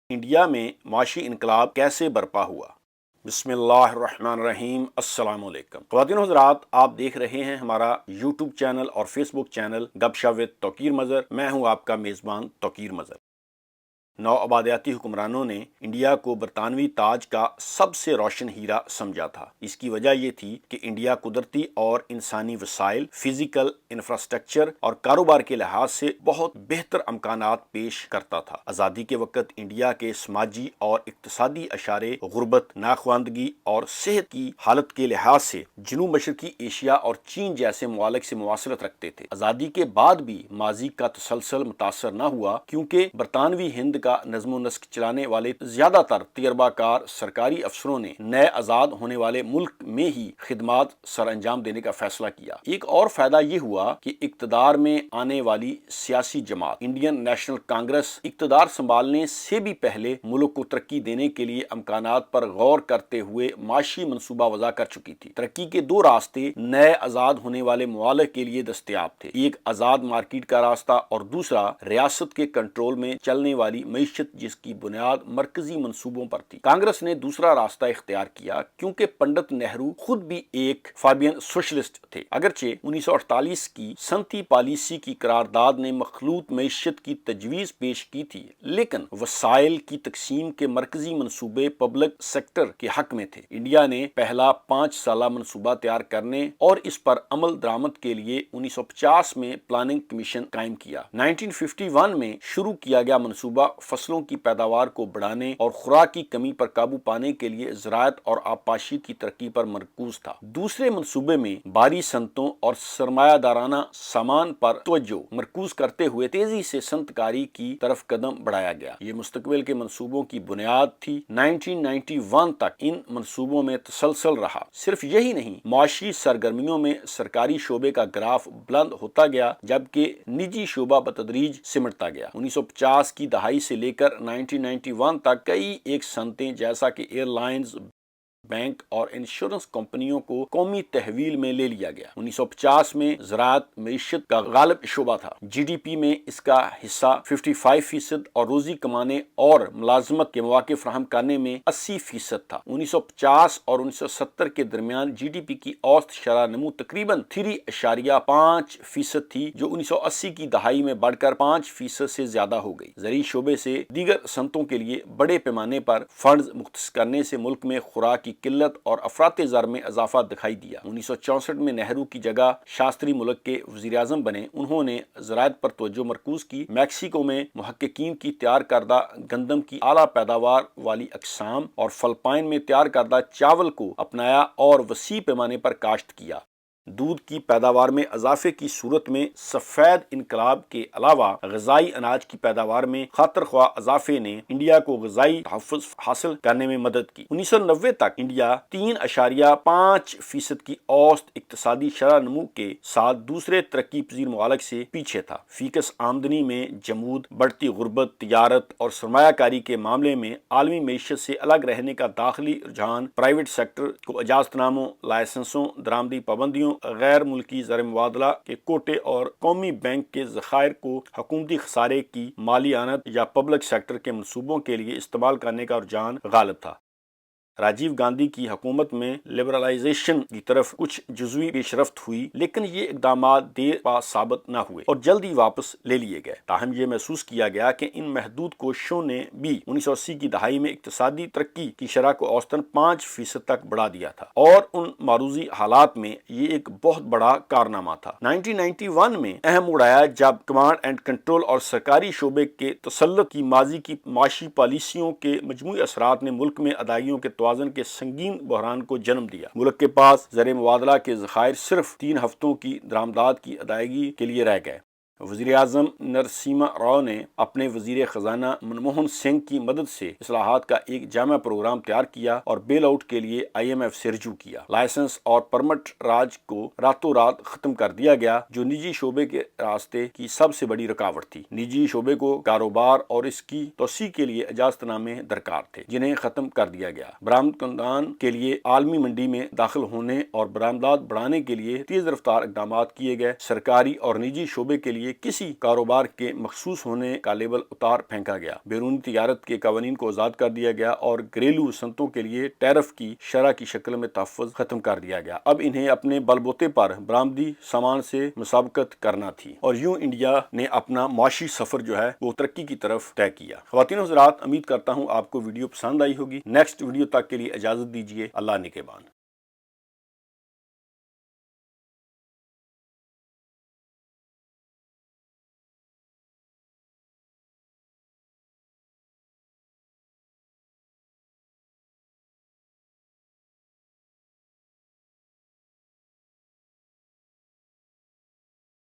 India میں معاشی انقلاب کیسے برپا ہوا؟ بسم اللہ الرحمن الرحیم۔ السلام علیکم خواتین و حضرات، آپ دیکھ رہے ہیں ہمارا یوٹیوب چینل اور فیس بک چینل گپ شپ ود توقیر مظہر۔ میں ہوں آپ کا میزبان توقیر مظہر۔ نو آبادیاتی حکمرانوں نے انڈیا کو برطانوی تاج کا سب سے روشن ہیرا سمجھا تھا۔ اس کی وجہ یہ تھی کہ انڈیا قدرتی اور انسانی وسائل، فزیکل انفراسٹرکچر اور کاروبار کے لحاظ سے بہت بہتر امکانات پیش کرتا تھا۔ آزادی کے وقت انڈیا کے سماجی اور اقتصادی اشارے غربت، ناخواندگی اور صحت کی حالت کے لحاظ سے جنوب مشرقی ایشیا اور چین جیسے ممالک سے مواصلت رکھتے تھے۔ آزادی کے بعد بھی ماضی کا تسلسل متاثر نہ ہوا، کیونکہ برطانوی ہند کا نظم و نسق چلانے والے زیادہ تر تجربہ کار سرکاری افسروں نے نئے آزاد ہونے والے ملک میں ہی خدمات سر انجام دینے کا فیصلہ کیا۔ ایک اور فائدہ یہ ہوا کہ اقتدار میں آنے والی سیاسی جماعت انڈین نیشنل کانگریس اقتدار سنبھالنے سے بھی پہلے ملک کو ترقی دینے کے لیے امکانات پر غور کرتے ہوئے معاشی منصوبہ وضع کر چکی تھی۔ ترقی کے دو راستے نئے آزاد ہونے والے ممالک کے لیے دستیاب تھے، ایک آزاد مارکیٹ کا راستہ اور دوسرا ریاست کے کنٹرول میں چلنے والی معیشت جس کی بنیاد مرکزی منصوبوں پر تھی۔ کانگریس نے دوسرا راستہ اختیار کیا کیونکہ پنڈت نہرو خود بھی ایک فابین سوشلسٹ تھے۔ اگرچہ 1948 کی صنعتی پالیسی کی قرارداد نے مخلوط معیشت کی تجویز پیش کی تھی، لیکن وسائل کی تقسیم کے مرکزی منصوبے پبلک سیکٹر کے حق میں تھے۔ انڈیا نے پہلا 5 سالہ منصوبہ تیار کرنے اور اس پر عمل درآمد کے لیے 1950 میں پلاننگ کمیشن قائم کیا۔ 1951 میں شروع کیا گیا منصوبہ فصلوں کی پیداوار کو بڑھانے اور خوراک کی کمی پر قابو پانے کے لیے زراعت اور آبپاشی کی ترقی پر مرکوز تھا۔ دوسرے منصوبے میں بھاری صنعتوں اور سرمایہ دارانہ سامان پر توجہ مرکوز کرتے ہوئے تیزی سے صنعت کاری کی طرف قدم بڑھایا گیا۔ یہ مستقبل کے منصوبوں کی بنیاد تھی۔ 1991 تک ان منصوبوں میں تسلسل رہا۔ صرف یہی نہیں، معاشی سرگرمیوں میں سرکاری شعبے کا گراف بلند ہوتا گیا جبکہ نجی شعبہ بتدریج سمٹتا گیا۔ 1950 کی دہائی سے لے کر 1991 تک کئی ایک صنعتیں جیسا کہ ایئر لائنز، بینک اور انشورنس کمپنیوں کو قومی تحویل میں لے لیا گیا۔ 1950 میں زراعت معیشت کا غالب شعبہ تھا۔ جی ڈی پی میں اس کا حصہ 55% اور روزی کمانے اور ملازمت کے مواقع فراہم کرنے میں 80% تھا۔ 1950 اور 1970 کے درمیان جی ڈی پی کی اوسط شرح نمو تقریباً 3.5% تھی، جو 1980 کی دہائی میں بڑھ کر 5% سے زیادہ ہو گئی۔ زرعی شعبے سے دیگر صنعتوں کے لیے بڑے پیمانے پر فنڈز مختص کرنے سے ملک میں خوراک کی قلت اور افراط زر میں اضافہ دکھائی دیا۔ 1964 میں نہرو کی جگہ شاستری ملک کے وزیر اعظم بنے۔ انہوں نے زراعت پر توجہ مرکوز کی۔ میکسیکو میں محققین کی تیار کردہ گندم کی اعلیٰ پیداوار والی اقسام اور فلپائن میں تیار کردہ چاول کو اپنایا اور وسیع پیمانے پر کاشت کیا۔ دودھ کی پیداوار میں اضافے کی صورت میں سفید انقلاب کے علاوہ غذائی اناج کی پیداوار میں خاطر خواہ اضافے نے انڈیا کو غذائی تحفظ حاصل کرنے میں مدد کی۔ 1990 تک انڈیا 3.5% کی اوسط اقتصادی شرح نمو کے ساتھ دوسرے ترقی پذیر ممالک سے پیچھے تھا۔ فیکس آمدنی میں جمود، بڑھتی غربت، تجارت اور سرمایہ کاری کے معاملے میں عالمی معیشت سے الگ رہنے کا داخلی رجحان، پرائیویٹ سیکٹر کو اجازت ناموں، لائسنسوں، درآمدی پابندیوں، غیر ملکی زر مبادلہ کے کوٹے اور قومی بینک کے ذخائر کو حکومتی خسارے کی مالی اعانت یا پبلک سیکٹر کے منصوبوں کے لیے استعمال کرنے کا رجحان غالب تھا۔ راجیو گاندھی کی حکومت میں لبرلائزیشن کی طرف کچھ جزوی پیش رفت ہوئی، لیکن یہ اقدامات دیر پا ثابت نہ ہوئے اور جلدی واپس لے لیے گئے۔ تاہم یہ محسوس کیا گیا کہ ان محدود کوششوں نے بھی 1980 کی دہائی میں اقتصادی ترقی کی شرح کو اوسطاً 5% تک بڑھا دیا تھا، اور ان معروضی حالات میں یہ ایک بہت بڑا کارنامہ تھا۔ 1991 میں اہم موڑ آیا جب کمانڈ اینڈ کنٹرول اور سرکاری شعبے کے تسلط کی ماضی کی معاشی پالیسیوں کے مجموعی اثرات نے ملک میں ادائیگیوں کے توازن کے سنگین بحران کو جنم دیا۔ ملک کے پاس زر مبادلہ کے ذخائر صرف 3 ہفتوں کی درآمدات کی ادائیگی کے لیے رہ گئے۔ وزیر اعظم نرسیما راؤ نے اپنے وزیر خزانہ منموہن سنگھ کی مدد سے اصلاحات کا ایک جامع پروگرام تیار کیا اور بیل آؤٹ کے لیے IMF سے رجوع کیا۔ لائسنس اور پرمٹ راج کو راتوں رات ختم کر دیا گیا، جو نجی شعبے کے راستے کی سب سے بڑی رکاوٹ تھی۔ نجی شعبے کو کاروبار اور اس کی توسیع کے لیے اجازت نامے درکار تھے، جنہیں ختم کر دیا گیا۔ برآمد کنندگان کے لیے عالمی منڈی میں داخل ہونے اور برآمدات بڑھانے کے لیے تیز رفتار اقدامات کیے گئے۔ سرکاری اور نجی شعبے کے لیے لیے کسی کاروبار کے مخصوص ہونے کا لیبل اتار پھینکا گیا، بیرونی تجارت کے قوانین کو آزاد کر دیا گیا اور گھریلو صنعتوں کے لیے ٹیرف کی شرح کی شکل میں تحفظ ختم کر دیا گیا۔ اب انہیں اپنے بل بوتے پر برآمدی سامان سے مسابقت کرنا تھی اور یوں انڈیا نے اپنا معاشی سفر جو ہے وہ ترقی کی طرف طے کیا۔ خواتین و حضرات، امید کرتا ہوں آپ کو ویڈیو پسند آئی ہوگی۔ نیکسٹ ویڈیو تک کے لیے اجازت دیجیے۔ اللہ نگہبان۔